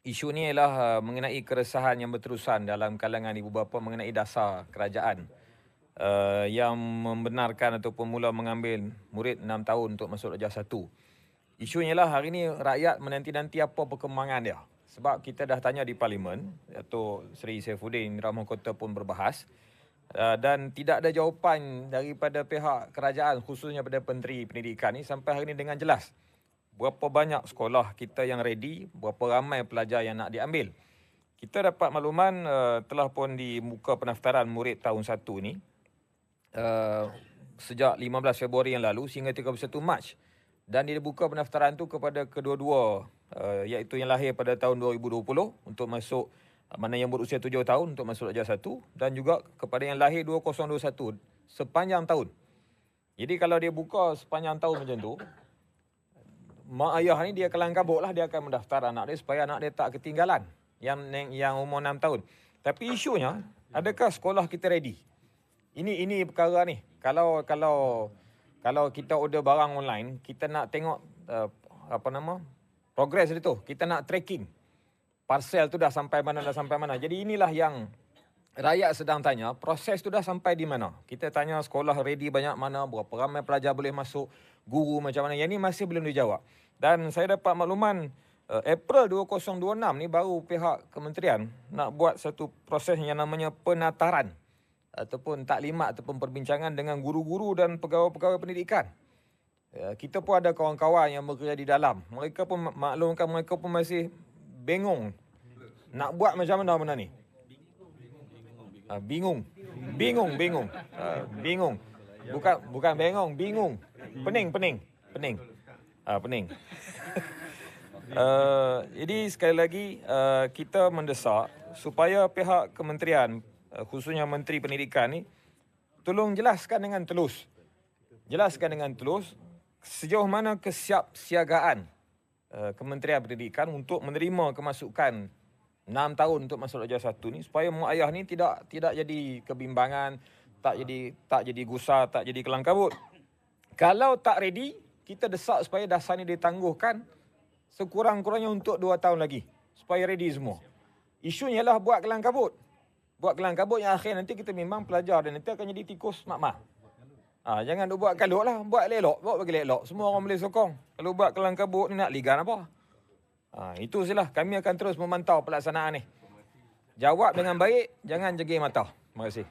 Isu ni ialah mengenai keresahan yang berterusan dalam kalangan ibu bapa mengenai dasar kerajaan yang membenarkan ataupun mula mengambil murid 6 tahun untuk masuk darjah 1. Isunya ialah hari ini rakyat menanti-nanti apa perkembangan dia. Sebab kita dah tanya di Parlimen, Datuk Seri Saifuddin Rahmahkota pun berbahas dan tidak ada jawapan daripada pihak kerajaan khususnya pada Menteri Pendidikan ni sampai hari ini dengan jelas. Berapa banyak sekolah kita yang ready, berapa ramai pelajar yang nak diambil. Kita dapat makluman telah pun dibuka pendaftaran murid tahun 1 ni sejak 15 Februari yang lalu sehingga 31 Mac. Dan dibuka pendaftaran tu kepada kedua-dua iaitu yang lahir pada tahun 2020 untuk masuk mana yang berusia 7 tahun untuk masuk darjah 1 dan juga kepada yang lahir 2021 sepanjang tahun. Jadi kalau dia buka sepanjang tahun macam tu, mak ayah ni dia kelang kabut lah, dia akan mendaftar anak dia supaya anak dia tak ketinggalan yang umur 6 tahun. Tapi isunya, adakah sekolah kita ready? Ini perkara ni. Kalau kita order barang online, kita nak tengok progress dia tu. Kita nak tracking. Parcel tu dah sampai mana. Jadi inilah yang rakyat sedang tanya, proses tu dah sampai di mana? Kita tanya sekolah ready banyak mana, berapa ramai pelajar boleh masuk, guru macam mana. Yang ni masih belum dijawab. Dan saya dapat makluman April 2026 ni baru pihak kementerian nak buat satu proses yang namanya penataran ataupun taklimat ataupun perbincangan dengan guru-guru dan pegawai-pegawai pendidikan. Kita pun ada kawan-kawan yang bekerja di dalam. Mereka pun maklumkan mereka pun masih bingung. Nak buat macam mana benda ni? Bingung. Bukan bengong, bingung. Pening. Pening. Jadi sekali lagi kita mendesak supaya pihak kementerian khususnya Menteri Pendidikan ni tolong jelaskan dengan telus. Sejauh mana kesiapsiagaan Kementerian Pendidikan untuk menerima kemasukan 6 tahun untuk masuk darjah 1 ni supaya mak ayah ni tidak jadi kebimbangan, tak jadi gusar, tak jadi kelang kabut. Kalau tak ready, kita desak supaya dasar ni ditangguhkan sekurang-kurangnya untuk 2 tahun lagi supaya ready semua. Isunya ialah buat kelang kabut. Yang akhir nanti kita memang pelajar dan nanti akan jadi tikus mak-mak. Jangan buat kalut lah, buat bagi elok. Semua orang boleh sokong. Kalau buat kelang kabut ni nak ligan apa? Itu sajalah. Kami akan terus memantau pelaksanaan ni. Jawab dengan baik, jangan jegi mata. Terima kasih.